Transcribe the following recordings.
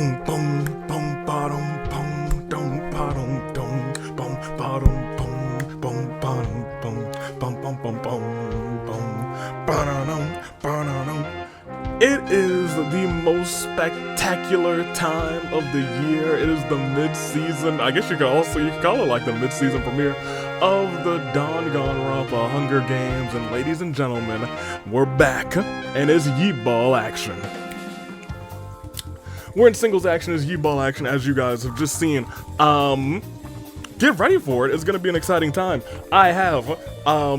Boom, boom, boom, ba-dum, boom, dum, ba-dum, dum, boom, ba-dum, boom, boom, ba-dum, boom, bum, bum, bum, bum, bum, ba-da-dum, ba-da-dum. It is the most spectacular time of the year. It is the mid-season. I guess you could call it like the mid-season premiere of the Danganronpa Hunger Games. And ladies and gentlemen, we're back, and it's Yeetball action. We're in singles action, it's Yeetball action, as you guys have just seen. Get ready for it. It's gonna be an exciting time. I have, I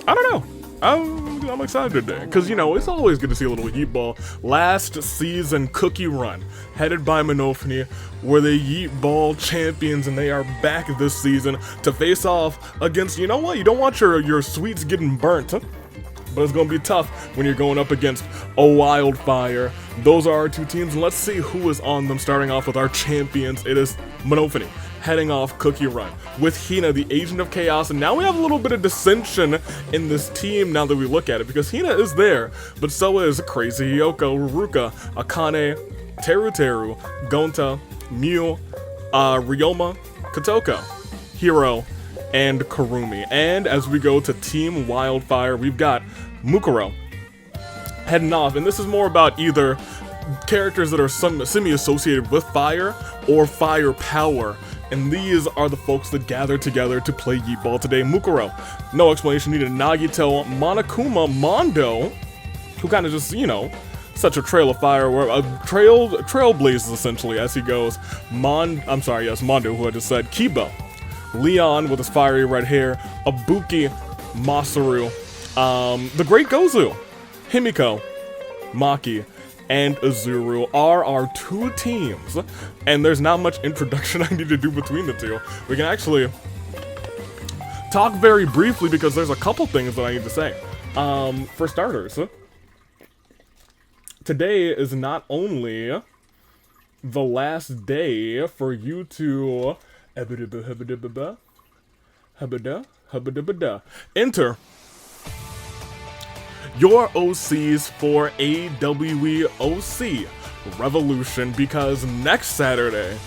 don't know. I'm excited today, because, you know, it's always good to see a little Yeetball. Last season cookie run, headed by Monopony, were the Yeetball champions, and they are back this season to face off against, you know what, you don't want your sweets getting burnt, but it's going to be tough when you're going up against a Wildfire. Those are our two teams, and let's see who is on them, starting off with our champions. It is Monopony, heading off Cookie Run, with Hina, the Agent of Chaos, and now we have a little bit of dissension in this team now that we look at it, because Hina is there, but so is Crazy Hyoko, Ruruka, Akane, Teru, Gonta, Mew, Ryoma, Kotoko, Hiro, and Kurumi. And as we go to Team Wildfire, we've got Mukuro heading off, and this is more about either characters that are semi-associated with fire or fire power, and these are the folks that gather together to play Yeetball today. Mukuro, no explanation needed. Nagito, Monokuma, Mondo, who kind of just, you know, such a trail of fire, trailblazes essentially as he goes. Mondo, who I just said. Kibo, Leon with his fiery red hair, Ibuki, Masaru, the Great Gozu, Himiko, Maki, and Azuru are our two teams, and there's not much introduction I need to do between the two. We can actually talk very briefly because there's a couple things that I need to say. For starters, today is not only the last day for you to enter your OCs for AWE OC Revolution, because next Saturday,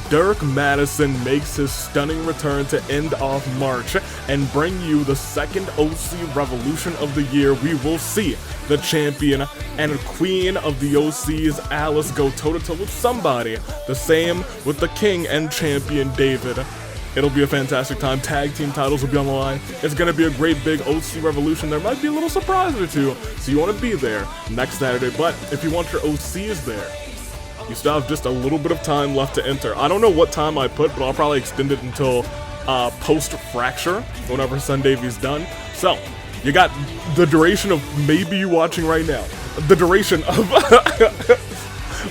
Dirk Madison makes his stunning return to end off March and bring you the second OC Revolution of the year. We will see the champion and queen of the OCs, Alice, go toe-to-toe with somebody. The same with the king and champion, David. It'll be a fantastic time. Tag team titles will be on the line. It's going to be a great big OC Revolution. There might be a little surprise or two, so you want to be there next Saturday. But if you want your OCs there, you still have just a little bit of time left to enter. I don't know what time I put, but I'll probably extend it until post-Fracture, whenever Sundavy's done. So, you got the duration of maybe you watching right now. The duration of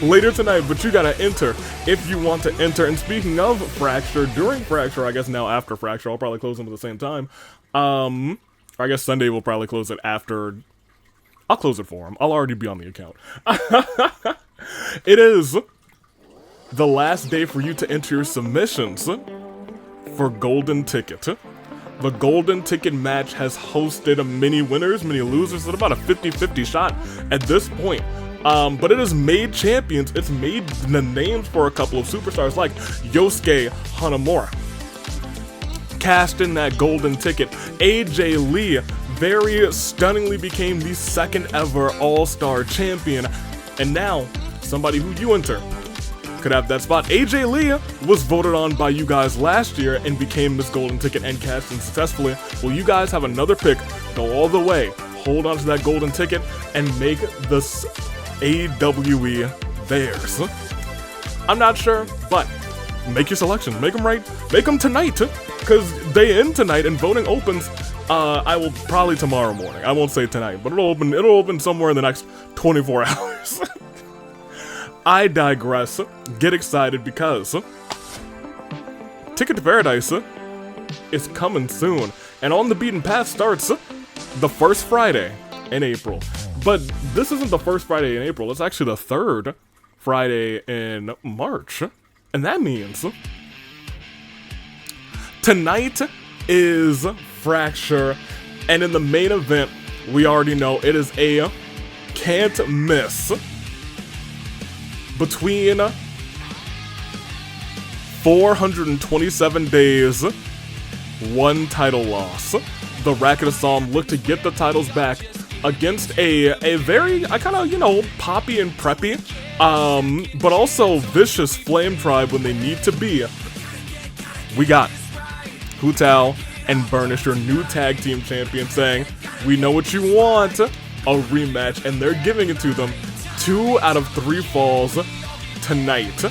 later tonight, but you gotta enter if you want to enter. And speaking of Fracture, during Fracture, I guess now after Fracture, I'll probably close them at the same time. Or I guess Sunday will probably close it after. I'll close it for him. I'll already be on the account. It is the last day for you to enter your submissions for Golden Ticket. The Golden Ticket match has hosted many winners, many losers. It's about a 50-50 shot at this point. But it has made champions. It's made the names for a couple of superstars like Yosuke Hanamura. Cashed in that Golden Ticket. AJ Lee very stunningly became the second ever All-Star champion. And now, somebody who you enter could have that spot. AJ Lee was voted on by you guys last year and became this Golden Ticket and cashed in successfully. Well, you guys have another pick. Go all the way. Hold on to that Golden Ticket and make this AWE theirs. I'm not sure, but make your selections. Make them right. Make them tonight, because they end tonight and voting opens. I will probably tomorrow morning. I won't say tonight, but it'll open somewhere in the next 24 hours. I digress. Get excited because Ticket to Paradise is coming soon, and On the Beaten Path starts the first Friday in April. But this isn't the first Friday in April, it's actually the third Friday in March. And that means tonight is Fracture, and in the main event, we already know it is a can't miss between 427 days, 1 title loss. The Racket Assam look to get the titles back against a very, kind of, you know, poppy and preppy, but also vicious Flame Tribe when they need to be. We got Hu Tao and Burnish, your new tag team champion, saying, we know what you want, a rematch, and they're giving it to them. 2 out of 3 falls tonight.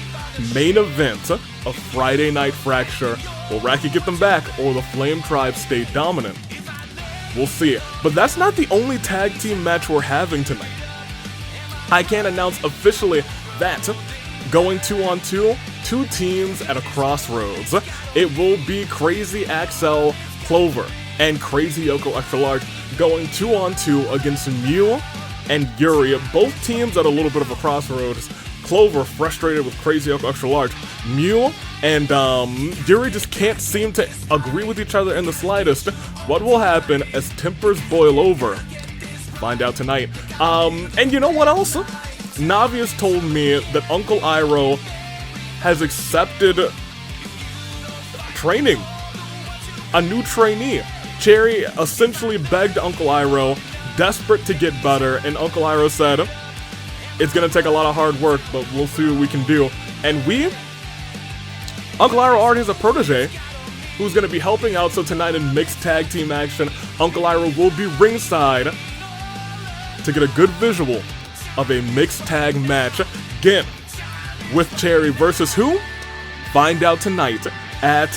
Main event, a Friday Night Fracture. Will Racket get them back, or the Flame Tribe stay dominant? We'll see. But that's not the only tag team match we're having tonight. I can announce officially that going 2-on-2, 2 teams at a crossroads. It will be Crazy Axel Clover and Crazy Yoko Extra Large going 2-on-2 against Mew and Yuri. Both teams at a little bit of a crossroads. Clover frustrated with Crazy Yoko Extra Large. Mew and Yuri just can't seem to agree with each other in the slightest. What will happen as tempers boil over? Find out tonight. And you know what else? Navi has told me that Uncle Iroh has accepted training. A new trainee. Cherry essentially begged Uncle Iroh, desperate to get better, and Uncle Iroh said, it's gonna take a lot of hard work, but we'll see what we can do. And Uncle Iroh already has a protege who's gonna be helping out, so tonight in mixed tag team action, Uncle Iroh will be ringside to get a good visual of a mixed tag match. Again, with Cherry versus who? Find out tonight at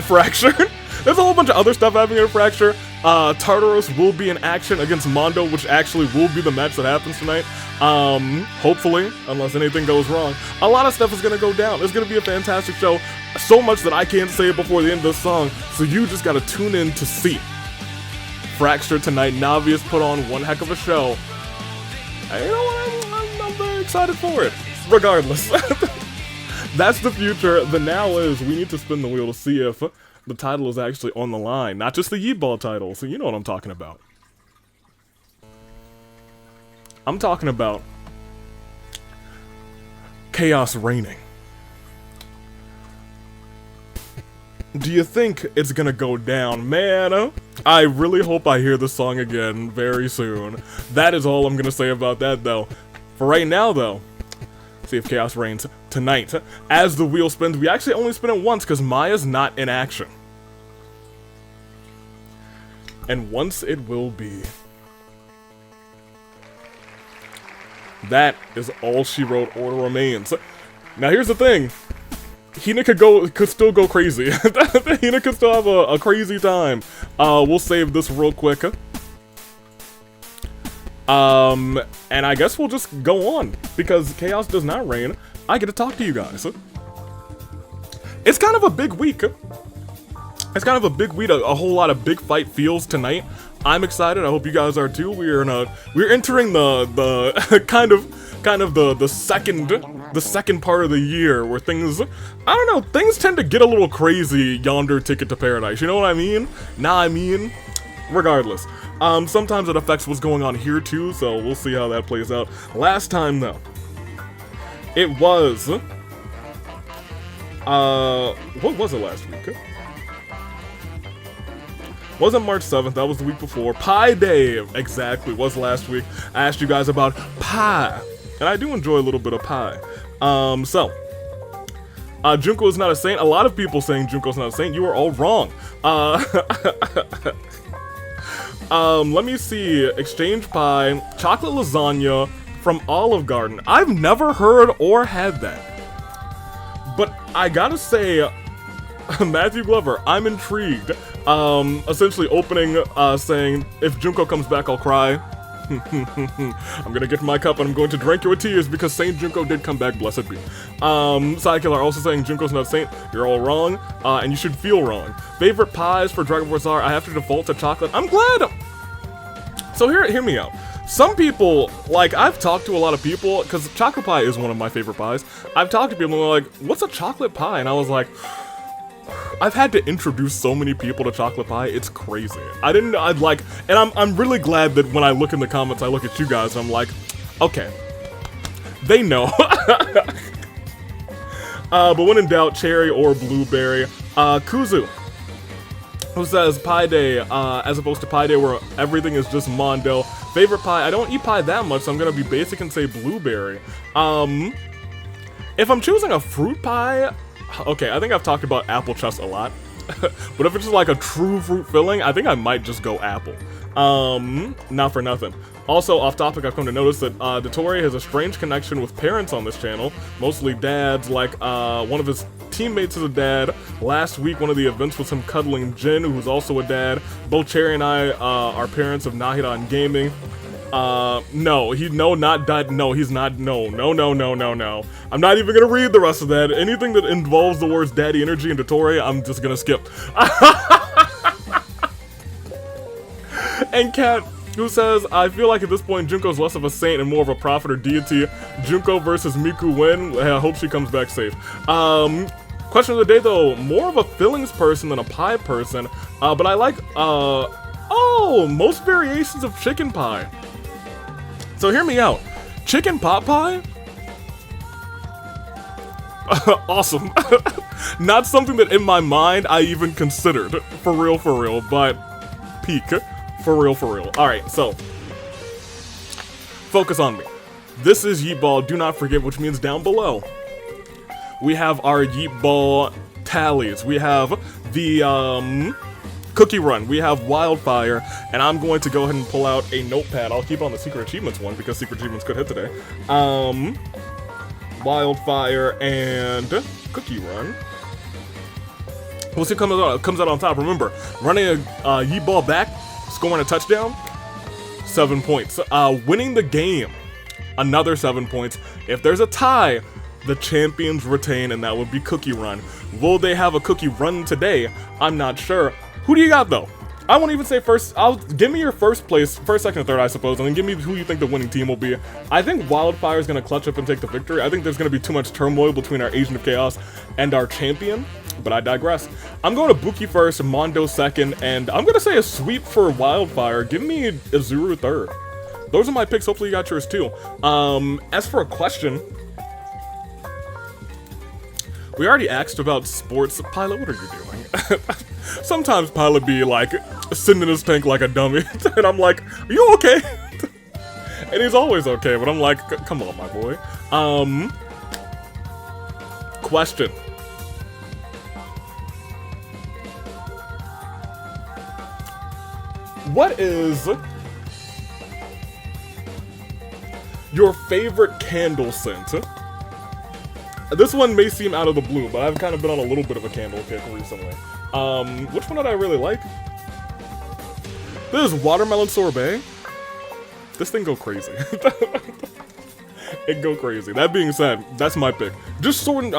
Fracture. There's a whole bunch of other stuff happening at Fracture. Tartaros will be in action against Mondo, which actually will be the match that happens tonight. Hopefully, unless anything goes wrong. A lot of stuff is going to go down. It's going to be a fantastic show. So much that I can't say it before the end of the song, so you just got to tune in to see. Fracture tonight. Navi has put on one heck of a show. And you know what? I'm very excited for it. Regardless. That's the future. The now is we need to spin the wheel to see if the title is actually on the line. Not just the Yeetball title, so you know what I'm talking about. I'm talking about Chaos reigning. Do you think it's gonna go down? Man, I really hope I hear the song again very soon. That is all I'm gonna say about that, though. For right now, though, see if Chaos reigns tonight. As the wheel spins, we actually only spin it once because Maya's not in action. And once it will be. That is all she wrote. Order remains. Now here's the thing. Hina could still go crazy. Hina could still have a crazy time. We'll save this real quick. And I guess we'll just go on because Chaos does not reign. I get to talk to you guys. It's kind of a big week. It's kind of a big week. A whole lot of big fight feels tonight. I'm excited. I hope you guys are too. We're entering the kind of the second part of the year where things, I don't know, things tend to get a little crazy yonder Ticket to Paradise. You know what I mean? Regardless. Sometimes it affects what's going on here too, so we'll see how that plays out. Last time though, it was what was it last week? Wasn't March 7th, that was the week before. Pie Day, exactly, was last week. I asked you guys about pie, and I do enjoy a little bit of pie. Junko is not a saint. A lot of people saying Junko's not a saint. You are all wrong. Let me see. Exchange pie, chocolate lasagna from Olive Garden. I've never heard or had that. But I gotta say, Matthew Glover, I'm intrigued. Essentially opening, saying, if Junko comes back, I'll cry. I'm gonna get my cup and I'm going to drink your tears because Saint Junko did come back, blessed be. Sidekiller also saying Junko's not a saint. You're all wrong, and you should feel wrong. Favorite pies for Dragon Force are, I have to default to chocolate. I'm glad. So hear me out. Some people, like, I've talked to a lot of people, because chocolate pie is one of my favorite pies. I've talked to people and they're like, what's a chocolate pie? And I was like, I've had to introduce so many people to chocolate pie, it's crazy. And I'm really glad that when I look in the comments, I look at you guys and I'm like, okay, They know. But when in doubt, cherry or blueberry. Kuzu, who says pie day, as opposed to pie day where everything is just mondo. Favorite pie, I don't eat pie that much, so I'm gonna be basic and say blueberry. If I'm choosing a fruit pie, okay, I think I've talked about apple chess a lot. But if it's just like a true fruit filling, I think I might just go apple. Not for nothing. Also, off topic, I've come to notice that Dottore has a strange connection with parents on this channel, mostly dads. Like, one of his teammates is a dad. Last week, one of the events was him cuddling Jin, who's also a dad. Both Cherry and I are parents of Nahida in gaming. No, he's not. No. I'm not even gonna read the rest of that. Anything that involves the words daddy energy and Dottore, I'm just gonna skip. And Kat, who says, I feel like at this point Junko's less of a saint and more of a prophet or deity. Junko versus Miku win. I hope she comes back safe. Question of the day though, more of a fillings person than a pie person, but I like, most variations of chicken pie. So hear me out. Chicken pot pie? Awesome. Not something that in my mind I even considered. For real, but peak. For real. Alright, so. Focus on me. This is Yeetball, do not forget, which means down below. We have our Yeetball tallies. We have the, Cookie Run, we have Wildfire, and I'm going to go ahead and pull out a notepad. I'll keep on the Secret Achievements one, because Secret Achievements could hit today. Wildfire and Cookie Run. We'll see who comes out on top. Remember, running a Yeetball back, scoring a touchdown, 7 points. Winning the game, another 7 points. If there's a tie, the champions retain, and that would be Cookie Run. Will they have a Cookie Run today? I'm not sure. Who do you got, though? I won't even say first. Give me your first place, first, second, and third, I suppose, and then give me who you think the winning team will be. I think Wildfire is going to clutch up and take the victory. I think there's going to be too much turmoil between our Agent of Chaos and our champion, but I digress. I'm going to Buki first, Mondo second, and I'm going to say a sweep for Wildfire. Give me Azuru third. Those are my picks. Hopefully you got yours, too. As for a question, we already asked about sports. Pilot, what are you doing? Sometimes Pilot be like, sitting in his tank like a dummy, and I'm like, are you okay? And he's always okay, but I'm like, come on, my boy. Question. What is your favorite candle scent? This one may seem out of the blue, but I've kind of been on a little bit of a candle kick recently. Which one did I really like? This is watermelon sorbet. This thing go crazy. It go crazy. That being said, that's my pick. Just short and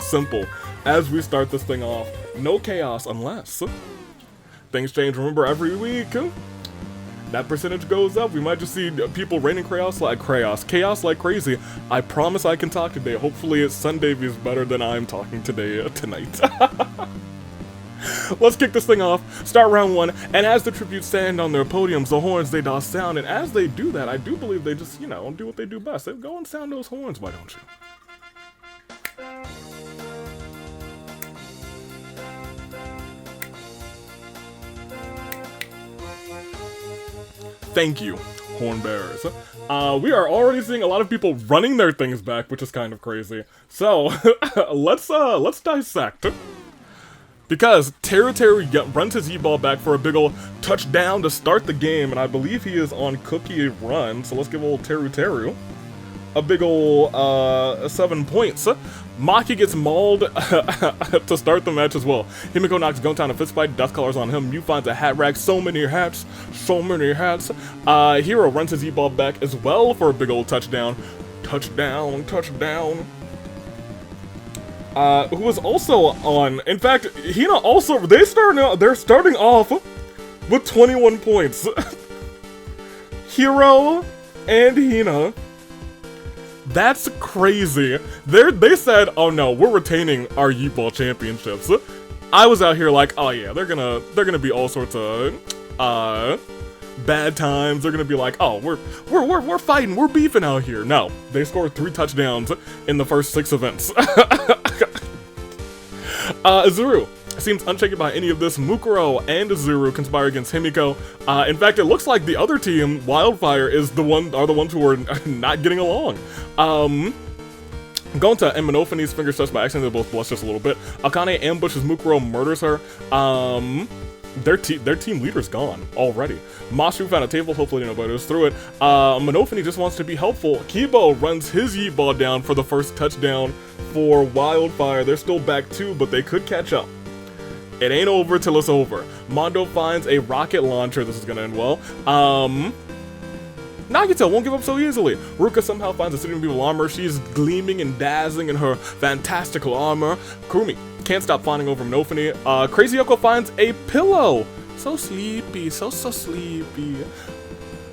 simple as we start this thing off. No chaos unless things change. Remember, every week that percentage goes up. We might just see people raining chaos like crazy. I promise I can talk today. Hopefully Sunday is better than I'm talking today tonight. Let's kick this thing off. Start round one, and as the tributes stand on their podiums, the horns they doth sound, and as they do that, I do believe they just, do what they do best. They go and sound those horns, why don't you? Thank you, horn bearers. We are already seeing a lot of people running their things back, which is kind of crazy. So, let's dissect. Because Teru runs his Yeetball back for a big ol' touchdown to start the game, and I believe he is on Cookie Run, so let's give old Teru a big ol' 7 points. Maki gets mauled to start the match as well. Himiko knocks Gontown a fist fight, Death Colors on him, Mew finds a hat rack, so many hats. Hero runs his Yeetball back as well for a big ol' touchdown. Touchdown. Who was also on, in fact, Hina also, they're starting off with 21 points. Hero and Hina, that's crazy. They said, oh no, we're retaining our Yeetball championships. I was out here like, oh yeah, they're gonna be all sorts of, bad times. They're gonna be like, oh, we're fighting, we're beefing out here. No, they scored 3 touchdowns in the first 6 events. Azuru seems unshaken by any of this. Mukuro and Azuru conspire against Himiko. In fact, it looks like the other team, Wildfire, are the ones who are not getting along. Gonta and Monophanie's fingers touched by accident. They both blush just a little bit. Akane ambushes Mukuro, murders her. Their team leader's gone already. Masu found a table, hopefully nobody was through it. Monophanie just wants to be helpful. Kibo runs his Yeetball down for the first touchdown for Wildfire. They're still back 2, but they could catch up. It ain't over till it's over. Mondo finds a rocket launcher. This is gonna end well. Nagito won't give up so easily. Ruka somehow finds a City People armor. She's gleaming and dazzling in her fantastical armor. Kurumi can't stop fawning over Monophanie. Crazy Yoko finds a pillow. So sleepy, so sleepy.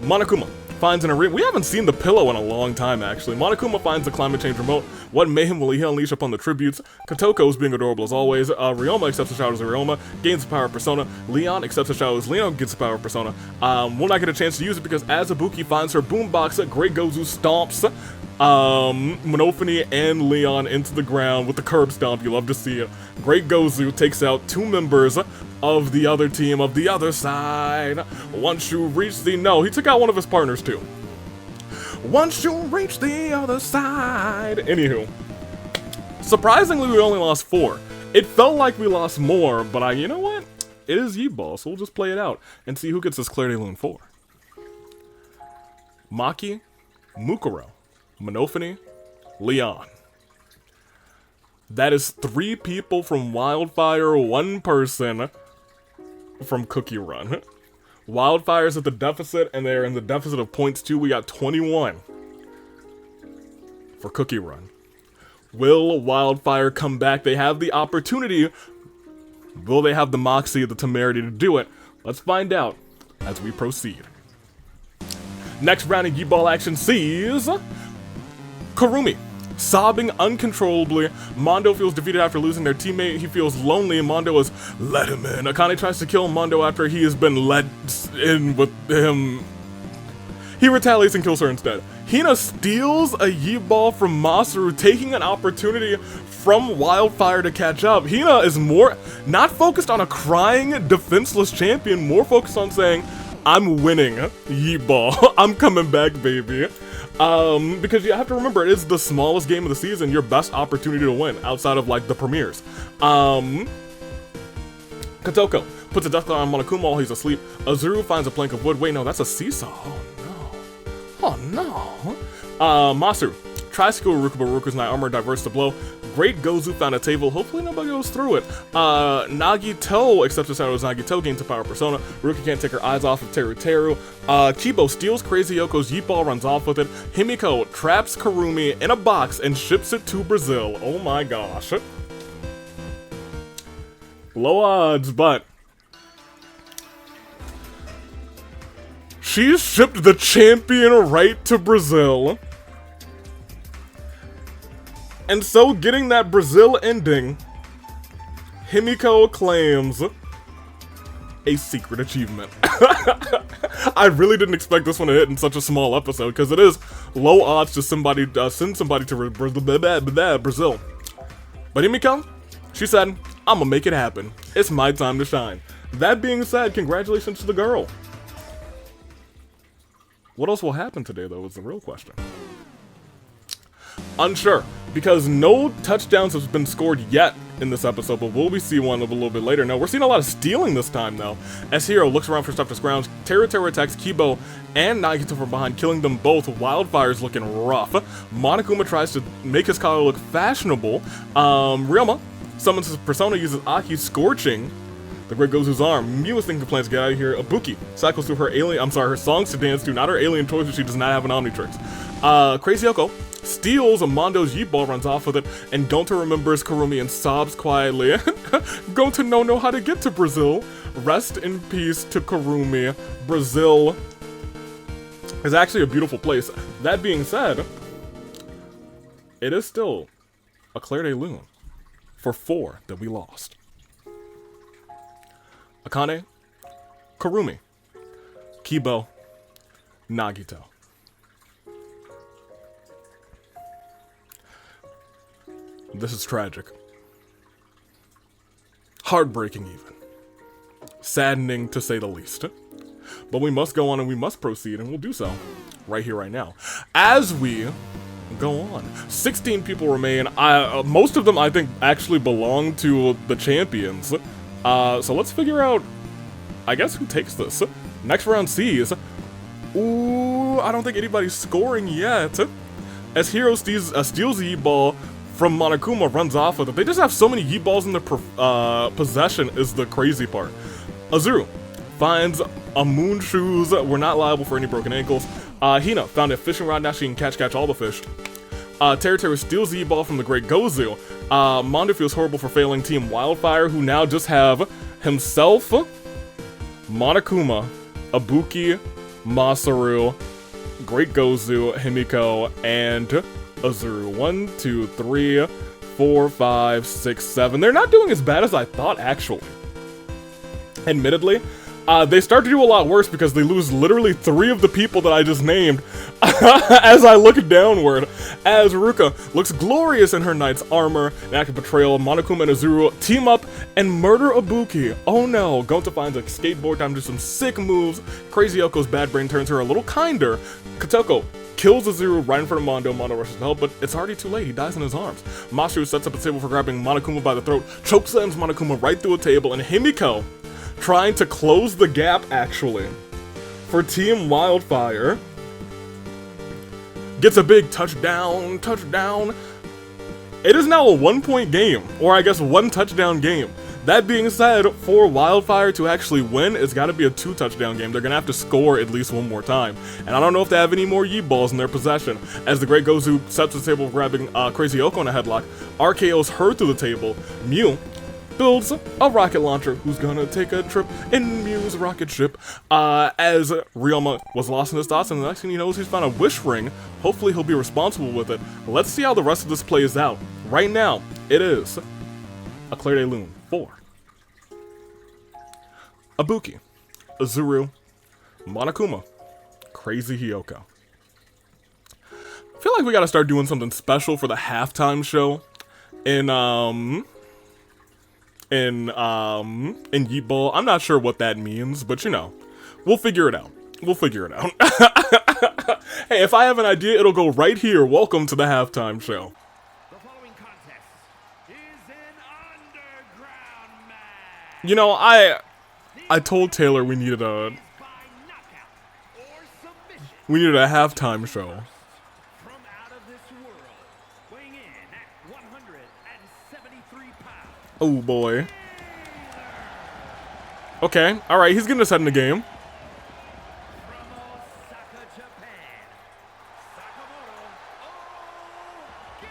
Monokuma finds an arena. We haven't seen the pillow in a long time, actually. Monokuma finds the climate change remote. What mayhem will he unleash upon the tributes? Kotoko's being adorable as always. Ryoma accepts the shadow as Ryoma, gains the power of Persona. Leon accepts the shadow as Leon, gets the power of Persona. Will not get a chance to use it because as Ibuki finds her boombox, Great Gozu stomps Monophanie and Leon into the ground with the curb stomp. You love to see it. Great Gozu takes out 2 members of the other team of the other side. Once you reach the... No, he took out one of his partners too. Once you reach the other side. Anywho, surprisingly, we only lost 4. It felt like we lost more, but you know what? It is Yeetball, so we'll just play it out and see who gets this Claire de Lune 4. Maki, Mukuro, Monophanie, Leon. That is 3 people from Wildfire, 1 person from Cookie Run. Wildfire's at the deficit, and they're in the deficit of points too. We got 21 for Cookie Run. Will Wildfire come back? They have the opportunity. Will they have the moxie, the temerity to do it? Let's find out as we proceed. Next round of Yeetball action sees Kurumi sobbing uncontrollably. Mondo feels defeated after losing their teammate. He feels lonely, and Mondo is let him in. Akane tries to kill Mondo after he has been let in with him. He retaliates and kills her instead. Hina steals a Yeetball from Masaru, taking an opportunity from Wildfire to catch up. Hina is more not focused on a crying, defenseless champion, more focused on saying, I'm winning Yeetball. I'm coming back, baby. Because you have to remember, it is the smallest game of the season, your best opportunity to win, outside of, like, the premieres. Kotoko puts a death cloud on Monokuma while he's asleep. Azuru finds a plank of wood. Wait, no, that's a seesaw. Oh, no. Masu tries to kill Ruka, but Ruka's night armor diverts the blow. Great Gozu found a table. Hopefully nobody goes through it. Nagito accepts the shadow as Nagito, gains the power of Persona. Ruka can't take her eyes off of Teru Teru. Kibo steals Crazy Yoko's Yeetball, runs off with it. Himiko traps Kurumi in a box and ships it to Brazil. Oh my gosh. Low odds, but she's shipped the champion right to Brazil. And so, getting that Brazil ending, Himiko claims a secret achievement. I really didn't expect this one to hit in such a small episode, because it is low odds to send somebody to Brazil. But Himiko, she said, I'm gonna make it happen. It's my time to shine. That being said, congratulations to the girl. What else will happen today, though, is the real question. Unsure, because no touchdowns have been scored yet in this episode, but will we see one a little bit later? No, we're seeing a lot of stealing this time, though. As Hero looks around for stuff to scrounge, Teru attacks Kibo and Nagito from behind, killing them both. Wildfire's looking rough. Monokuma tries to make his collar look fashionable. Ryoma summons his persona, uses Aki's Scorching. The Great Gozu's arm. Miu is thinking plans to get out of here. Ibuki cycles through her songs to dance to, not her alien toys, but she does not have an Omnitrix. Crazy Yoko steals Amondo's Yeetball, runs off with it, and Gonta remembers Kurumi and sobs quietly. Gonta no know how to get to Brazil. Rest in peace to Kurumi. Brazil is actually a beautiful place. That being said, it is still a Claire de Lune for 4 that we lost. Akane, Kurumi, Kibo, Nagito. This is tragic. Heartbreaking even. Saddening to say the least. But we must go on and we must proceed, and we'll do so right here, right now. As we go on, 16 people remain. Most of them, I think, actually belong to the champions. So let's figure out, I guess, who takes this. Next round sees. Ooh, I don't think anybody's scoring yet. As Hero steals a Yeetball from Monokuma, runs off with it. They just have so many Yeetballs in their possession is the crazy part. Azuru finds a Moon Shoes. We're not liable for any broken ankles. Hina found a fishing rod. Now she can catch all the fish. Terry steals the Yeetball from the Great Gozu. Mondo feels horrible for failing Team Wildfire, who now just have himself, Monokuma, Ibuki, Masaru, Great Gozu, Himiko, and Azuru. 1, 2, 3, 4, 5, 6, 7. They're not doing as bad as I thought, actually. Admittedly, they start to do a lot worse because they lose literally 3 of the people that I just named as I look downward. As Ruka looks glorious in her knight's armor, an act of betrayal, Monokuma and Azuru team up and murder Ibuki. Oh no, Gonta finds a skateboard time to do some sick moves. Crazy Yoko's bad brain turns her a little kinder. Kotoko kills Azuru right in front of Mondo. Mondo rushes to help, but it's already too late. He dies in his arms. Masaru sets up a table for grabbing Monokuma by the throat, chokeslams Monokuma right through a table, and Himiko, trying to close the gap, actually, for Team Wildfire, gets a big touchdown. It is now a 1-point game, or I guess 1 touchdown game. That being said, for Wildfire to actually win, it's got to be a 2-touchdown game. They're going to have to score at least 1 more time. And I don't know if they have any more Yeetballs in their possession. As the Great Gozu sets the table, grabbing Crazy Yoko in a headlock, RKO's her through the table. Mew builds a rocket launcher who's gonna take a trip in Mew's rocket ship. As Ryoma was lost in his thoughts, and the next thing he knows, he's found a wish ring. Hopefully he'll be responsible with it. Let's see how the rest of this plays out. Right now, it is a Claire de Lune 4. Ibuki, Azuru, Monokuma, Crazy Hiyoko. I feel like we gotta start doing something special for the halftime show in Yeetball. I'm not sure what that means, but you know, we'll figure it out. Hey, if I have an idea, it'll go right here. Welcome to the halftime show. The following contest is an underground match. You know, I told Taylor we needed a halftime show. From out of this world, weighing in at 173 pounds. Oh boy. Okay, alright, he's getting us head in the game. From Osaka, Japan, Sakamoto Ogiri.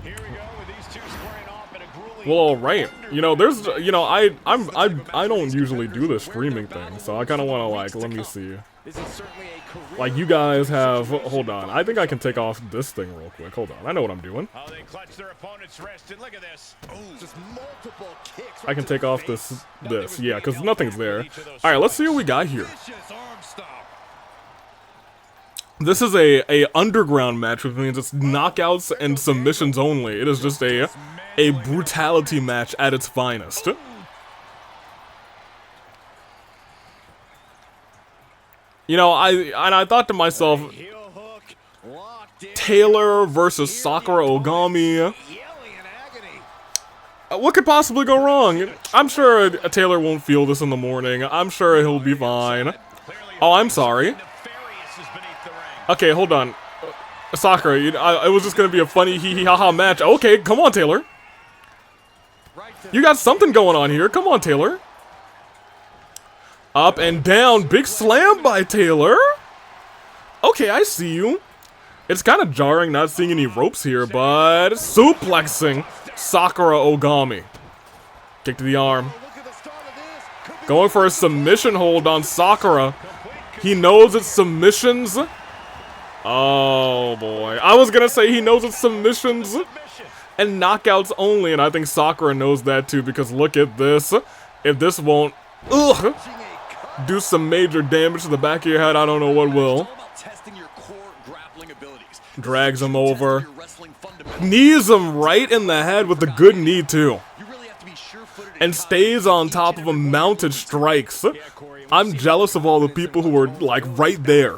Here we go with these two squaring off in a grueling. Well, alright. You know, there's, you know, I don't usually do the streaming thing, so I kind of want to, like, let me see. This is certainly a career. Like, you guys have, hold on, I think I can take off this thing real quick. Hold on, I know what I'm doing. How they clutch their opponent's wrist, and look at this. Just multiple kicks. I can take off this, yeah, because nothing's there. Alright, let's see what we got here. This is a underground match, which means it's knockouts and submissions only. It is just a brutality match at its finest. You know, I thought to myself, Taylor versus Sakura Ogami. What could possibly go wrong? I'm sure Taylor won't feel this in the morning. I'm sure he'll be fine. Oh, I'm sorry. Okay, hold on. Sakura, it was just gonna be a funny hee-hee-ha-ha match. Okay, come on, Taylor. You got something going on here. Come on, Taylor. Up and down. Big slam by Taylor. Okay, I see you. It's kind of jarring not seeing any ropes here, but suplexing Sakura Ogami. Kick to the arm. Going for a submission hold on Sakura. He knows it's submissions. Oh boy. I was gonna say he knows it's submissions. and knockouts only, and I think Sakura knows that too, because look at this. If this won't do some major damage to the back of your head, I don't know what will. Drags him over. Knees him right in the head with a good knee too. And stays on top of him, mounted strikes. I'm jealous of all the people who are like right there,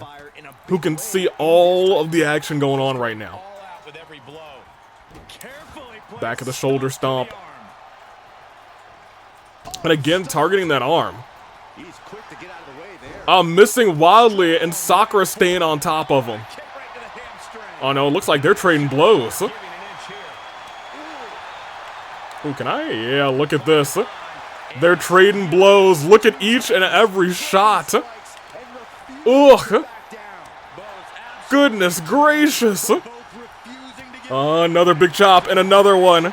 who can see all of the action going on right now. Back of the shoulder stomp. And again, targeting that arm. Missing wildly, and Sakura staying on top of him. Oh no, it looks like they're trading blows. Ooh, can I? Yeah, look at this. They're trading blows. Look at each and every shot. Ugh. Goodness gracious. Another big chop and another one.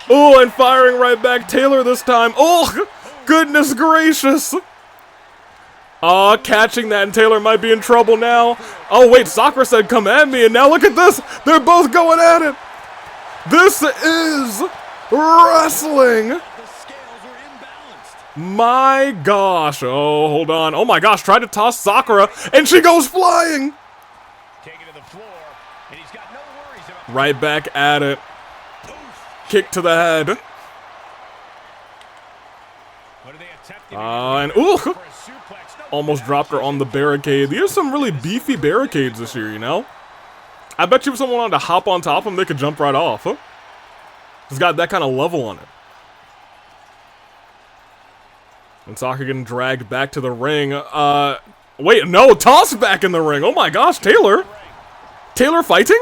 Oh, and firing right back. Taylor this time. Oh, goodness gracious. Catching that, and Taylor might be in trouble now. Oh, wait, Sakura said come at me, and now look at this. They're both going at it. This is wrestling. My gosh. Oh, hold on. Oh, my gosh. Tried to toss Sakura, and she goes flying. Right back at it. Kick to the head. And ooh, almost dropped her on the barricade. These are some really beefy barricades this year, you know? I bet you if someone wanted to hop on top of them, they could jump right off. It's got that kind of level on it. And Sakura getting dragged back to the ring. Wait, no, toss back in the ring. Oh my gosh, Taylor. Taylor fighting?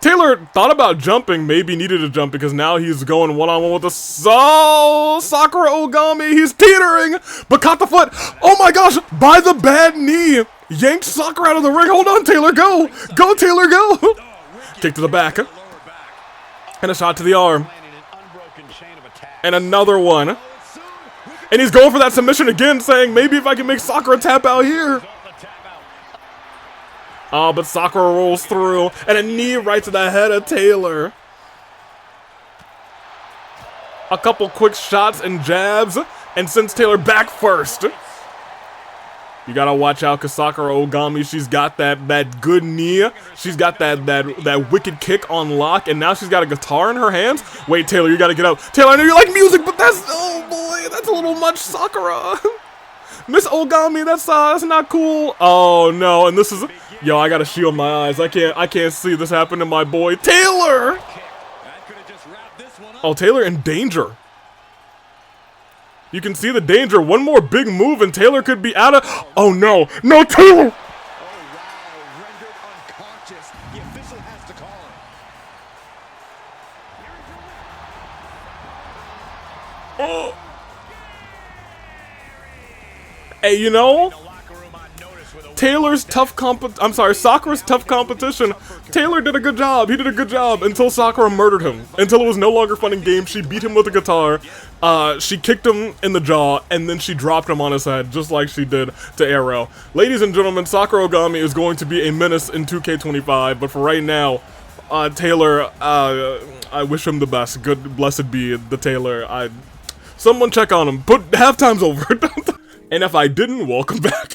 Taylor thought about jumping, maybe needed to jump because now he's going one-on-one with the Sakura Ogami. He's teetering, but caught the foot. Oh my gosh, by the bad knee. Yanked Sakura out of the ring. Hold on, Taylor, go. Go, Taylor, go. Kick to the back. And a shot to the arm. And another one. And he's going for that submission again, saying, maybe if I can make Sakura tap out here. Oh, but Sakura rolls through, and a knee right to the head of Taylor. A couple quick shots and jabs, and sends Taylor back first. You gotta watch out, cause Sakura Ogami, she's got that good knee. She's got that wicked kick on lock, and now she's got a guitar in her hands. Wait, Taylor, you gotta get out. Taylor, I know you like music, but that's, oh boy, that's a little much, Sakura. Miss Ogami, that's not cool. Oh no, and this is, yo, I gotta shield my eyes. I can't see this happen to my boy Taylor. Oh, Taylor in danger. You can see the danger. One more big move and Taylor could be out of. Oh no, no, Taylor. Oh. Hey, you know, Sakura's tough competition. Taylor did a good job. He did a good job until Sakura murdered him. Until it was no longer fun in game. She beat him with a guitar. She kicked him in the jaw, and then she dropped him on his head, just like she did to Arrow. Ladies and gentlemen, Sakura Ogami is going to be a menace in 2K25, but for right now, Taylor, I wish him the best. Good, blessed be the Taylor. Someone check on him. Halftime's over. And if I didn't, welcome back.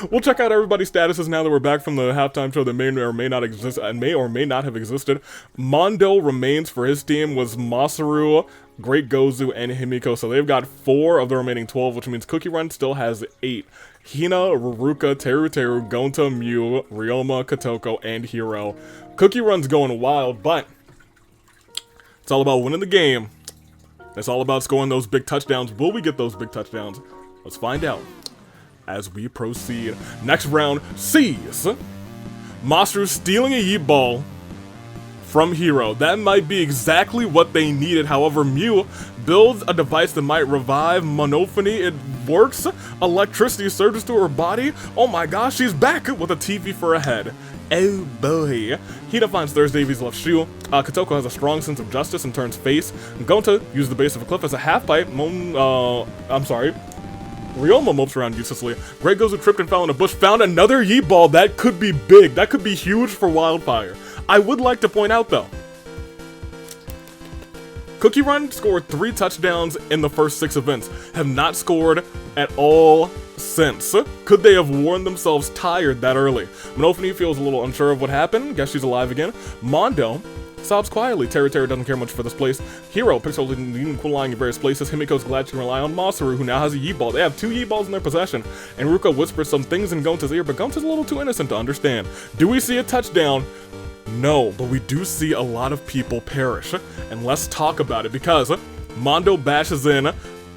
We'll check out everybody's statuses now that we're back from the halftime show that may or may not exist and may or may not have existed. Mondo remains for his team was Masaru, Great Gozu, and Himiko. So they've got 4 of the remaining 12, which means Cookie Run still has 8. Hina, Ruruka, Teru, Gonta, Mew, Ryoma, Kotoko, and Hiro. Cookie Run's going wild, but it's all about winning the game. It's all about scoring those big touchdowns. Will we get those big touchdowns? Let's find out as we proceed. Next round sees Masaru stealing a Yeetball from Hiro. That might be exactly what they needed. However, Mew builds a device that might revive Monophony. It works. Electricity surges to her body. Oh my gosh, she's back with a TV for a head. Oh boy. Hina finds Thursday V's left shoe. Kotoko has a strong sense of justice and turns face. Gonta uses the base of a cliff as a half pipe. Ryoma mopes around uselessly. Grey Gozu tripped and fell in a bush, found another Yeetball. That could be big. That could be huge for Wildfire. I would like to point out, though, Cookie Run scored 3 touchdowns in the first 6 events. Have not scored at all since. Could they have worn themselves tired that early? Monophony feels a little unsure of what happened. Guess she's alive again. Mondo sobs quietly. Terra doesn't care much for this place. Hero picks up Leading Quillying in various places. Himiko's glad she can rely on Masaru, who now has a Yeetball. They have 2 Yeetballs in their possession. And Ruka whispers some things in Gonta's ear, but Gonta's a little too innocent to understand. Do we see a touchdown? No, but we do see a lot of people perish. And let's talk about it, because Mondo bashes in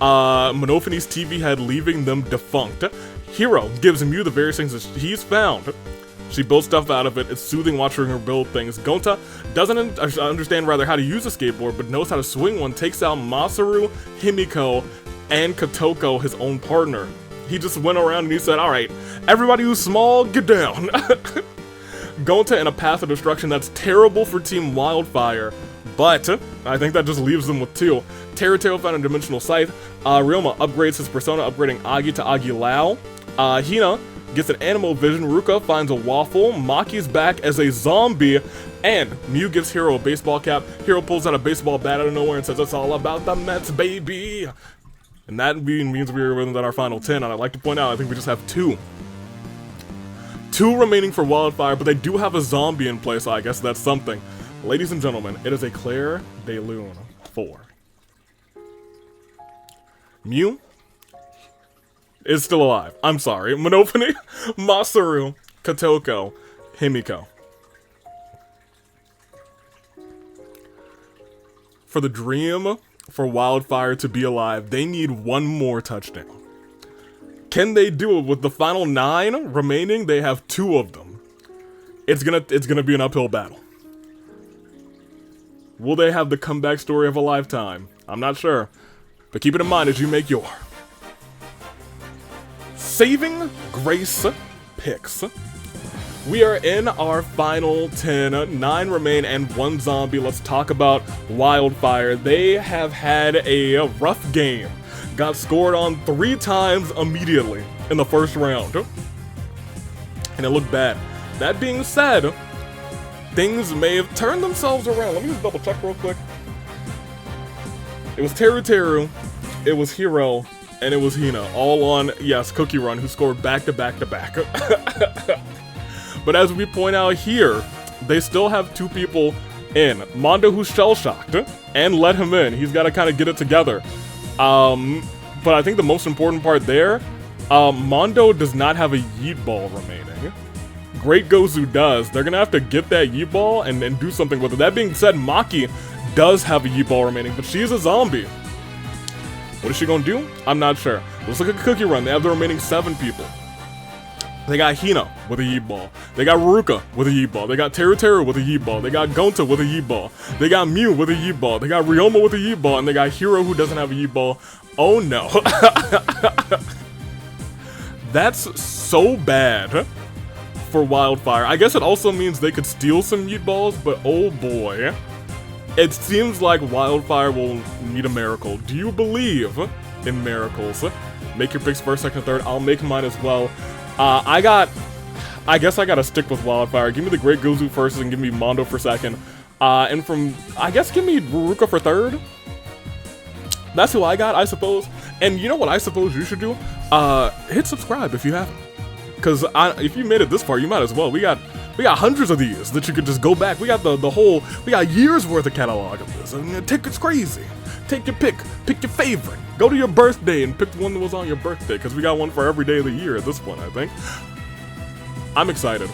Monophony's TV head, leaving them defunct. Hero gives Mew the various things that he's found. She builds stuff out of it. It's soothing watching her build things. Gonta doesn't understand rather how to use a skateboard, but knows how to swing one. Takes out Masaru, Himiko, and Kotoko, his own partner. He just went around and he said, alright, everybody who's small, get down. Gonta in a path of destruction that's terrible for Team Wildfire, but I think that just leaves them with 2. Terra found a Dimensional Scythe. Ryoma upgrades his persona, upgrading Agi to Agi Lao. Hina gets an Animal Vision. Ruka finds a Waffle. Maki's back as a zombie. And Mew gives Hero a baseball cap. Hero pulls out a baseball bat out of nowhere and says, it's all about the Mets, baby. And that means we're within our final 10. And I'd like to point out, I think we just have 2. 2 remaining for Wildfire, but they do have a zombie in play, so I guess that's something. Ladies and gentlemen, it is a Claire de Lune 4. Mew is still alive. I'm sorry. Monophony, Masaru, Kotoko, Himiko. For the dream for Wildfire to be alive, they need 1 more touchdown. Can they do it? With the final 9 remaining, they have 2 of them. It's gonna be an uphill battle. Will they have the comeback story of a lifetime? I'm not sure. But keep it in mind as you make your Saving Grace picks. We are in our final 10. 9 remain and 1 zombie. Let's talk about Wildfire. They have had a rough game. Got scored on 3 times immediately in the first round. And it looked bad. That being said, things may have turned themselves around. Let me just double check real quick. It was Teru, it was Hero, and it was Hina. All on, yes, Cookie Run, who scored back to back to back. But as we point out here, they still have 2 people in. Mondo, who's shell-shocked, and let him in. He's got to kind of get it together. But I think the most important part there, Mondo does not have a Yeetball remaining. Great Gozu does. They're going to have to get that Yeetball and do something with it. That being said, Maki does have a Yeetball remaining, but she's a zombie. What is she going to do? I'm not sure. Let's look at Cookie Run. They have the remaining 7 people. They got Hina with a Yeetball. They got Ruka with a Yeetball. They got Teru with a Yeetball. They got Gonta with a Yeetball. They got Mew with a Yeetball. They got Ryoma with a Yeetball. And they got Hero, who doesn't have a Yeetball. Oh no. That's so bad for Wildfire. I guess it also means they could steal some Yeetballs, but oh boy. It seems like Wildfire will need a miracle. Do you believe in miracles? Make your picks first, second, third. I'll make mine as well. I guess I gotta stick with Wildfire. Give me the Great Gozu first and give me Mondo for second. And from, I guess give me Ruka for third. That's who I got, I suppose. And you know what I suppose you should do? Hit subscribe if you haven't. Because if you made it this far, you might as well. We got hundreds of these that you could just go back. We got the whole, we got years worth of catalog of this. I mean, it's crazy. Take your pick your favorite. Go to your birthday and pick the one that was on your birthday, because we got one for every day of the year at this point, I think. I'm excited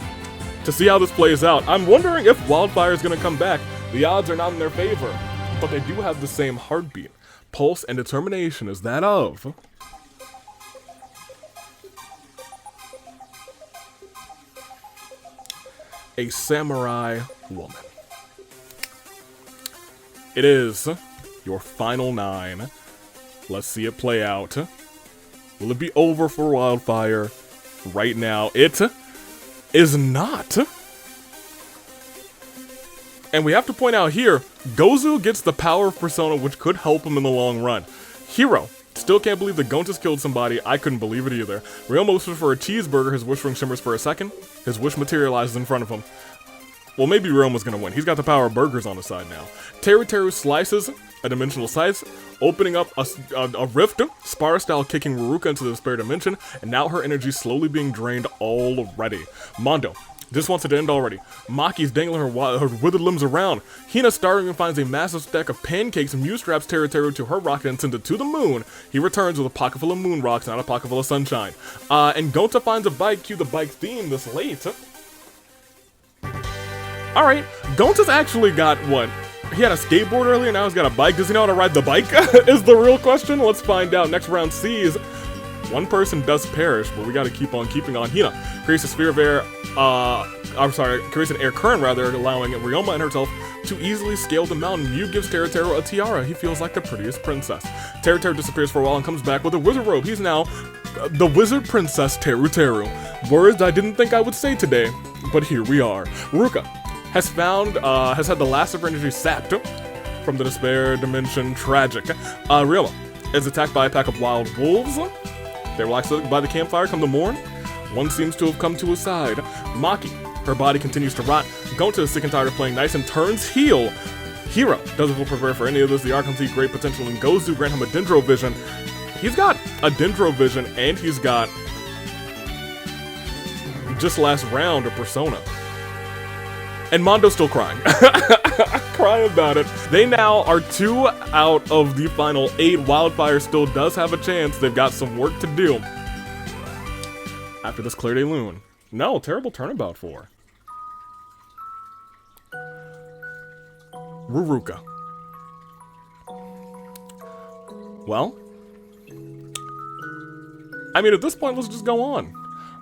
to see how this plays out. I'm wondering if Wildfire is going to come back. The odds are not in their favor, but they do have the same heartbeat. Pulse and determination is that of a samurai woman. It is your final 9. Let's see it play out. Will it be over for Wildfire right now? It is not. And we have to point out here, Gozu gets the power of Persona, which could help him in the long run. Hero Still can't believe that Gonta's killed somebody. I couldn't believe it either. Ryoma wishes for a cheeseburger. His wish ring shimmers for a second. His wish materializes in front of him. Well, maybe Ryoma's gonna win. He's got the power of burgers on his side now. Teru slices a dimensional slice, opening up a rift, Spara-style kicking Ruruka into the spare dimension, and now her energy slowly being drained already. Mondo just wants it to end already. Maki's dangling her withered limbs around. Hina starting and finds a massive stack of pancakes. Mew straps Teru to her rocket and sends it to the moon. He returns with a pocket full of moon rocks, not a pocket full of sunshine. And Gonta finds a bike. Cue the bike theme this late. Alright, Gonta's actually got what? He had a skateboard earlier, now he's got a bike. Does he know how to ride the bike? Is the real question. Let's find out. Next round sees one person does perish, but we gotta keep on keeping on. Hina creates a sphere of air, creates an air current rather, allowing Ryoma and herself to easily scale the mountain. Mew gives Teru a tiara. He feels like the prettiest princess. Teru disappears for a while and comes back with a wizard robe. He's now the wizard princess Teru. Words I didn't think I would say today, but here we are. Ruka has had the last of her energy sapped from the despair dimension. Tragic. Ryoma is attacked by a pack of wild wolves. They relax by the campfire come the morn. One seems to have come to his side. Maki, her body continues to rot. Gonta is sick and tired of playing nice and turns heel. Hero doesn't feel prepared for any of this. The Archon sees great potential in Gozu, grant him a Dendro Vision. He's got a Dendro Vision and he's got, just last round, a Persona. And Mondo's still crying. Crying about it. They now are 2 out of the final 8. Wildfire still does have a chance. They've got some work to do. After this Clear Day Loon. No, terrible turnabout for Ruruka. Well, I mean, at this point, let's just go on.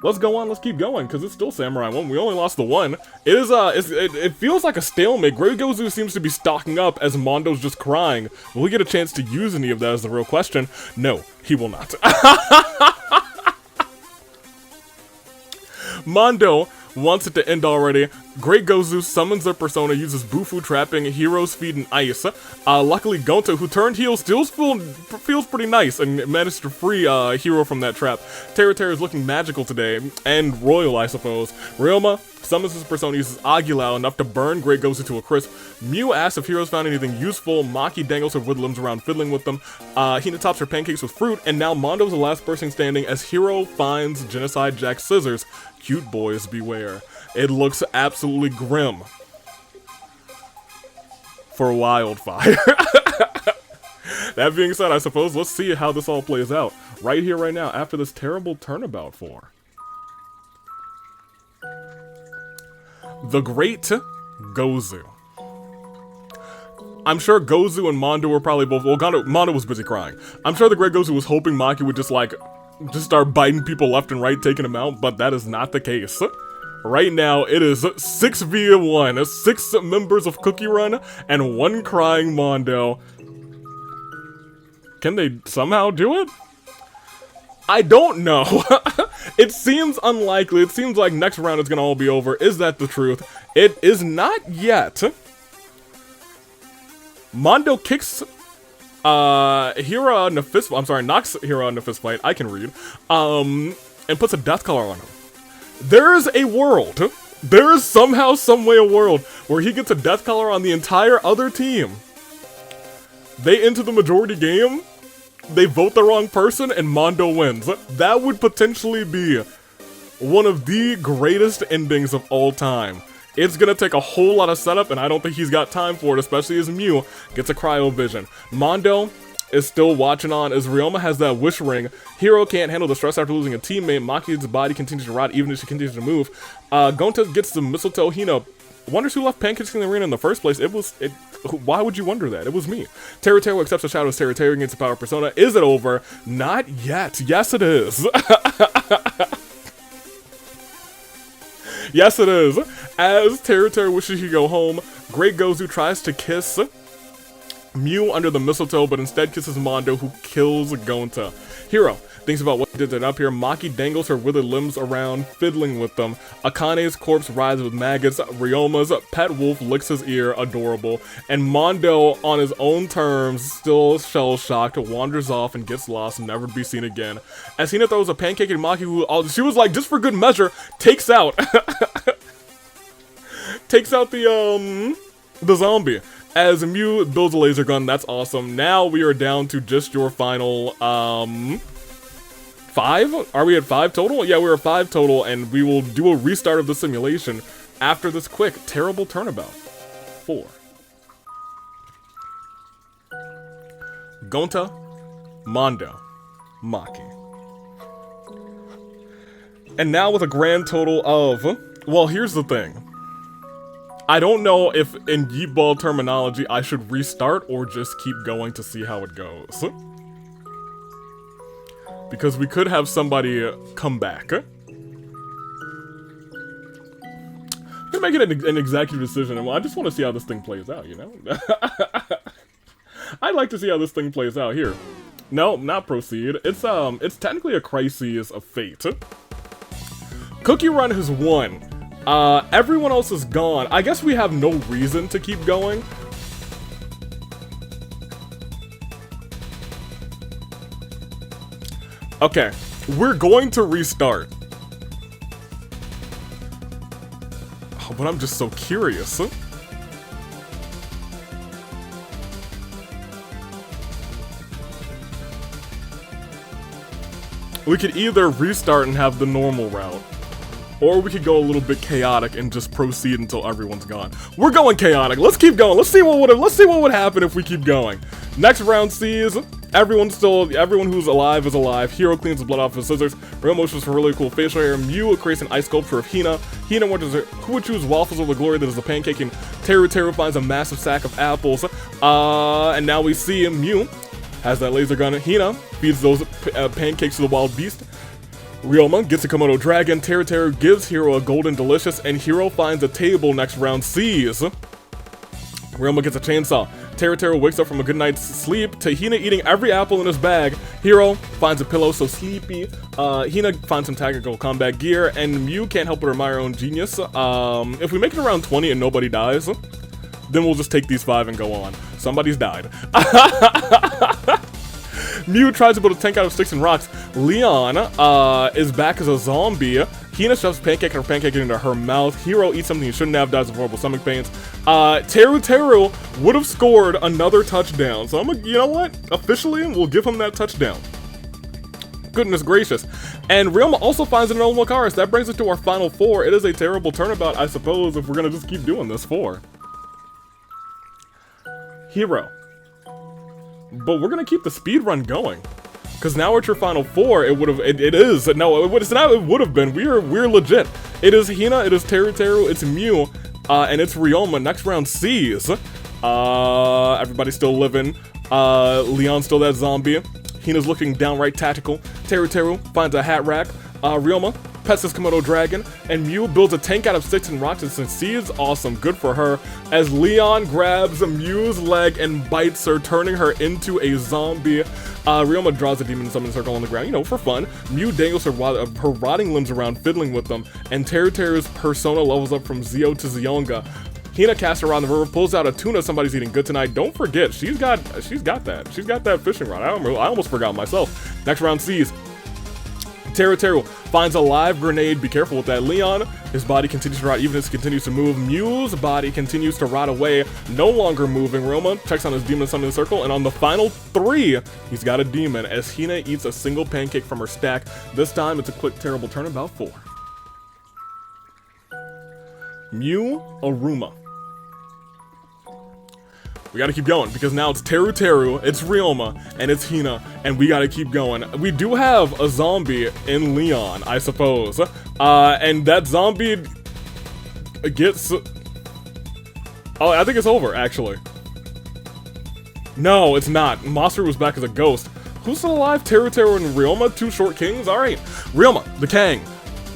Let's go on, let's keep going, because it's still Samurai 1. We only lost the 1. It is, it feels like a stalemate. Grey Gozu seems to be stocking up as Mondo's just crying. Will he get a chance to use any of that is the real question? No, he will not. Mondo wants it to end already. Great Gozu summons their persona, uses Bufu trapping, Hero's Feed, and Ice. Luckily, Gonta, who turned heel, still feels pretty nice and managed to free Hero from that trap. Teru is looking magical today, and royal, I suppose. Ryoma summons his persona, uses Aguilau enough to burn Great Gozu to a crisp. Mew asks if Hero's found anything useful. Maki dangles her wood limbs around fiddling with them. Hina tops her pancakes with fruit, and now Mondo's the last person standing as Hero finds Genocide Jack's scissors. Cute boys beware. It looks absolutely grim for Wildfire. That being said, I suppose let's see how this all plays out. Right here, right now, after this terrible turnabout for the Great Gozu. I'm sure Gozu and Mondo were probably both, well, Mondo was busy crying. I'm sure the Great Gozu was hoping Maki would just start biting people left and right, taking them out, but that is not the case. Right now, it is 6v1, 6 members of Cookie Run, and 1 crying Mondo. Can they somehow do it? I don't know. It seems unlikely. It seems like next round is gonna all be over. Is that the truth? It is not yet. Mondo kicks Hira in the fist. I'm sorry, knocks Hira in the fist fight. I can read. And puts a death collar on him. There is a world. There is somehow, someway a world where he gets a death collar on the entire other team. They enter the majority game. They vote the wrong person and Mondo wins. That would potentially be one of the greatest endings of all time. It's gonna take a whole lot of setup, and I don't think he's got time for it, especially as Mew gets a cryo vision. Mondo is still watching on as Ryoma has that wish ring. Hero can't handle the stress after losing a teammate. Maki's body continues to rot even as she continues to move. Gonta gets the mistletoe. Hina wonders who left pancakes in the arena in the first place. Why would you wonder that? It was me. Teru accepts the shadow as Teru against the power persona. Is it over? Not yet. Yes, it is. Yes, it is. As Teru wishes he could go home, Great Gozu tries to kiss Mew under the mistletoe, but instead kisses Mondo, who kills Gonta. Hiro thinks about what he did up here. Maki dangles her withered limbs around, fiddling with them. Akane's corpse writhes with maggots. Ryoma's pet wolf licks his ear, adorable. And Mondo, on his own terms, still shell-shocked, wanders off and gets lost, never to be seen again. As Hina throws a pancake at Maki, who she was like, just for good measure, takes out the zombie. As Mew builds a laser gun, that's awesome. Now we are down to just your final, 5? Are we at 5 total? Yeah, we're at 5 total, and we will do a restart of the simulation after this quick, terrible turnabout. 4. Gonta, Mondo, Maki. And now with a grand total of, well, here's the thing. I don't know if, in Yeetball terminology, I should restart or just keep going to see how it goes. Because we could have somebody come back. I'm gonna make it an executive decision, and I just want to see how this thing plays out, you know? I'd like to see how this thing plays out here. No, not proceed. It's technically a crisis of fate. Cookie Run has won. Everyone else is gone. I guess we have no reason to keep going. Okay, we're going to restart. Oh, but I'm just so curious. We could either restart and have the normal route, or we could go a little bit chaotic and just proceed until everyone's gone. We're going chaotic. Let's keep going. Let's see what would happen if we keep going. Next round sees everyone who's alive is alive. Hiro cleans the blood off his scissors. Real motions for really cool facial hair. Mew creates an ice sculpture of Hina. Hina wonders who would choose waffles over glory that is a pancake, and Teru finds a massive sack of apples. And now we see Mew has that laser gun. Hina feeds those pancakes to the wild beast. Ryoma gets a Komodo dragon. Teru gives Hiro a golden delicious, and Hiro finds a table next round sees. Ryoma gets a chainsaw. Teru wakes up from a good night's sleep to Hina eating every apple in his bag. Hiro finds a pillow so sleepy. Hina finds some tactical combat gear, and Mew can't help but admire her own genius. If we make it around 20 and nobody dies, then we'll just take these 5 and go on. Somebody's died. Mew tries to build a tank out of sticks and rocks. Leon is back as a zombie. Hina shoves pancake into her mouth. Hiro eats something he shouldn't have, dies of horrible stomach pains. Teru would have scored another touchdown. So you know what? Officially, we'll give him that touchdown. Goodness gracious. And Ryoma also finds an old Lucaris. That brings us to our final 4. It is a terrible turnabout, I suppose, if we're gonna just keep doing this 4. Hiro. But we're gonna keep the speed run going, because now at your final 4, it would have. It is no. It's not. It would have been. We're legit. It is Hina. It is Teru. It's Mew, and it's Ryoma. Next round sees. Everybody's still living. Leon's still that zombie. Hina's looking downright tactical. Teru finds a hat rack. Ryoma pets his Komodo dragon, and Mew builds a tank out of sticks and rocks and succeeds. Awesome, good for her. As Leon grabs Mew's leg and bites her, turning her into a zombie. Ryoma draws a demon summon circle on the ground, you know, for fun. Mew dangles her rotting limbs around, fiddling with them, and Teru's persona levels up from Zio to Zionga. Hina casts around the river, pulls out a tuna. Somebody's eating good tonight. Don't forget, she's got that. She's got that fishing rod. I almost forgot myself. Next round sees. Teru finds a live grenade. Be careful with that. Leon, his body continues to rot even as he continues to move. Mew's body continues to rot away, no longer moving. Ryoma checks on his demon summon circle, and on the final 3, he's got a demon as Hina eats a single pancake from her stack. This time, it's a quick, terrible turnabout 4. Mew Aruma. We gotta keep going, because now it's Teru, it's Ryoma, and it's Hina, and we gotta keep going. We do have a zombie in Leon, I suppose. And that zombie gets... Oh, I think it's over, actually. No, it's not. Monster was back as a ghost. Who's still alive? Teru and Ryoma, 2 short kings? Alright. Ryoma, the Kang,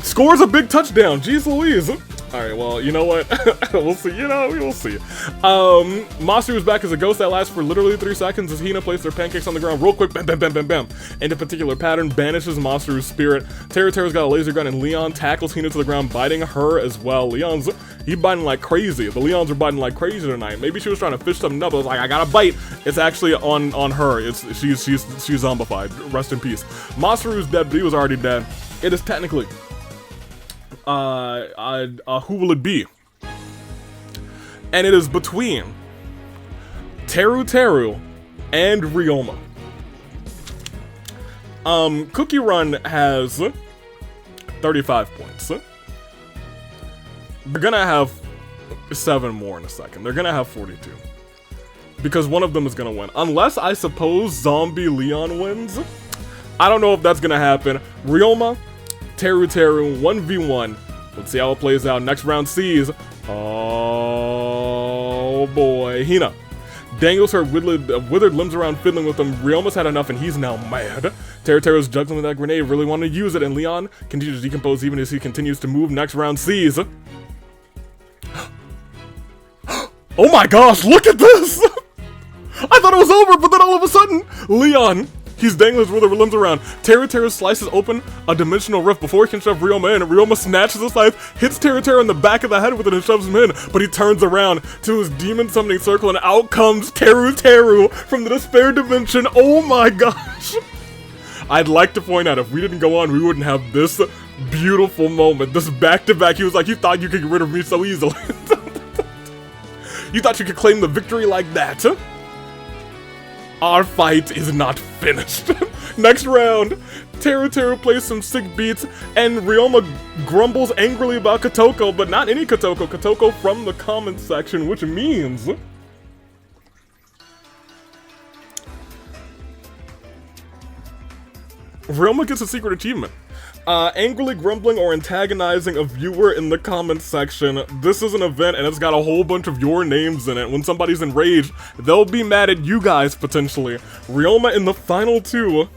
scores a big touchdown. Jeez Louise. Alright, well, you know what? We'll see, you know, we will see. Masaru's back as a ghost that lasts for literally 3 seconds as Hina places their pancakes on the ground real quick, bam, bam, bam, bam, bam. In a particular pattern, banishes Masaru's spirit. Teru's got a laser gun, and Leon tackles Hina to the ground, biting her as well. He's biting like crazy. The Leons are biting like crazy tonight. Maybe she was trying to fish something up, but was like, I gotta bite. It's actually on her. She's zombified. Rest in peace. Masaru's dead, but he was already dead. It is technically who will it be? And it is between Teru and Ryoma. Cookie Run has 35 points. They're gonna have 7 more in a second. They're gonna have 42. Because one of them is gonna win. Unless, I suppose, Zombie Leon wins. I don't know if that's gonna happen. Ryoma, Teru, 1v1. Let's see how it plays out. Next round sees. Oh boy. Hina dangles her withered limbs around, fiddling with them. Ryoma's had enough and he's now mad. Teru's juggling with that grenade, really wanting to use it, and Leon continues to decompose even as he continues to move. Next round sees. Oh my gosh, look at this! I thought it was over, but then all of a sudden, Leon, he's dangling his withered limbs around. Teru slices open a dimensional rift before he can shove Ryoma in. Ryoma snatches his knife, hits Teru in the back of the head with it and shoves him in, but he turns around to his demon summoning circle and out comes Teru from the despair dimension. Oh my gosh! I'd like to point out, if we didn't go on, we wouldn't have this beautiful moment. This back-to-back, he was like, you thought you could get rid of me so easily. You thought you could claim the victory like that? Our fight is not finished. Next round, Teru plays some sick beats, and Ryoma grumbles angrily about Kotoko, but not any Kotoko. Kotoko from the comments section, which means Ryoma gets a secret achievement. Angrily grumbling or antagonizing a viewer in the comments section. This is an event and it's got a whole bunch of your names in it. When somebody's enraged, they'll be mad at you guys, potentially. Ryoma in the final 2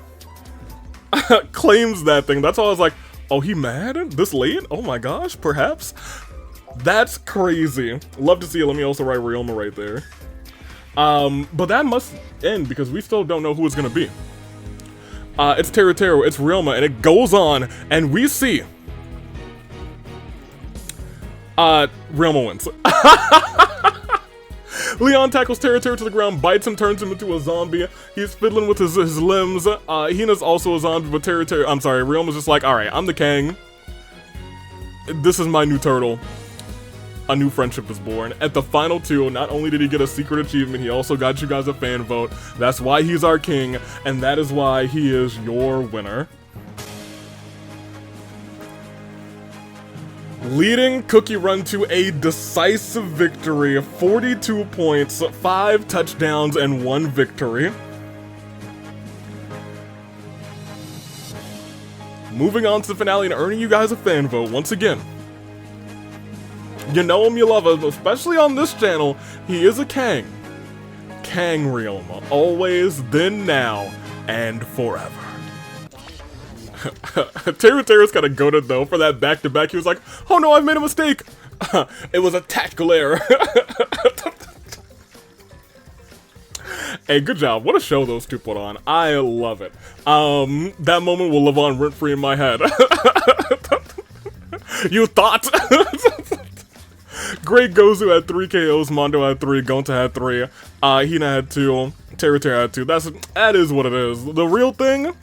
claims that thing. That's why I was like, oh, he mad? This late? Oh my gosh, perhaps? That's crazy. Love to see it. Let me also write Ryoma right there. But that must end because we still don't know who it's gonna be. It's Teru, it's Ryoma, and it goes on, and we see Ryoma wins. Leon tackles Teru to the ground, bites him, turns him into a zombie. He's fiddling with his limbs. Hina's also a zombie, but Ryoma's just like, alright, I'm the king. This is my new turtle. A new friendship is born. At the final 2, not only did he get a secret achievement, he also got you guys a fan vote. That's why he's our king, and that is why he is your winner. Leading Cookie Run to a decisive victory, 42 points, 5 touchdowns, and 1 victory. Moving on to the finale and earning you guys a fan vote once again. You know him, you love him, especially on this channel. He is a Kang. Kang Ryoma. Always, then, now, and forever. Teru's kind of goated though for that back-to-back. He was like, oh no, I've made a mistake. It was a tactical error. Hey, good job. What a show those two put on. I love it. That moment will live on rent-free in my head. You thought? Great Gozu had 3 KOs, Mondo had 3, Gonta had 3, Hina had 2, Teru had 2. That is what it is. The real thing,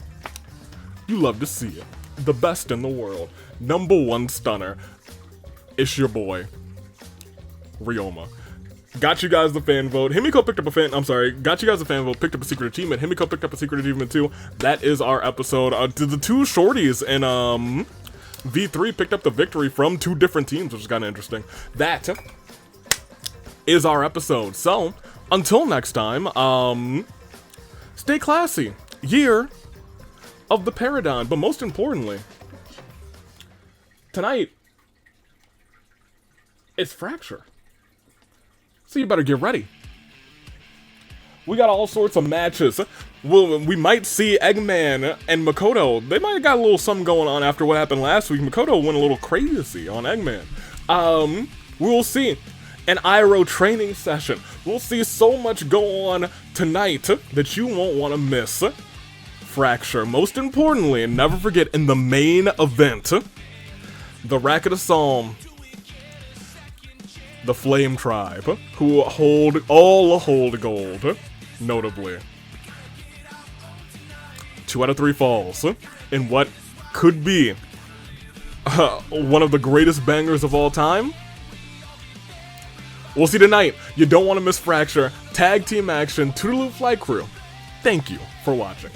you love to see it. The best in the world. #1 stunner. It's your boy, Ryoma. Got you guys the fan vote. Himiko picked up a fan, got you guys the fan vote, picked up a secret achievement. Himiko picked up a secret achievement too. That is our episode. The 2 shorties in, V3 picked up the victory from 2 different teams, which is kind of interesting. That is our episode. So, until next time, stay classy. Year of the Paradigm. But most importantly, tonight, it's Fracture. So you better get ready. We got all sorts of matches. We might see Eggman and Makoto. They might have got a little something going on after what happened last week. Makoto went a little crazy on Eggman. We will see an IRO training session. We'll see so much go on tonight that you won't want to miss. Fracture. Most importantly, and never forget, in the main event, the Racket of Psalm, the Flame Tribe, who hold gold, notably. 2 out of 3 falls in what could be one of the greatest bangers of all time. We'll see tonight. You don't want to miss Fracture. Tag team action. Toodaloo Flight Crew. Thank you for watching.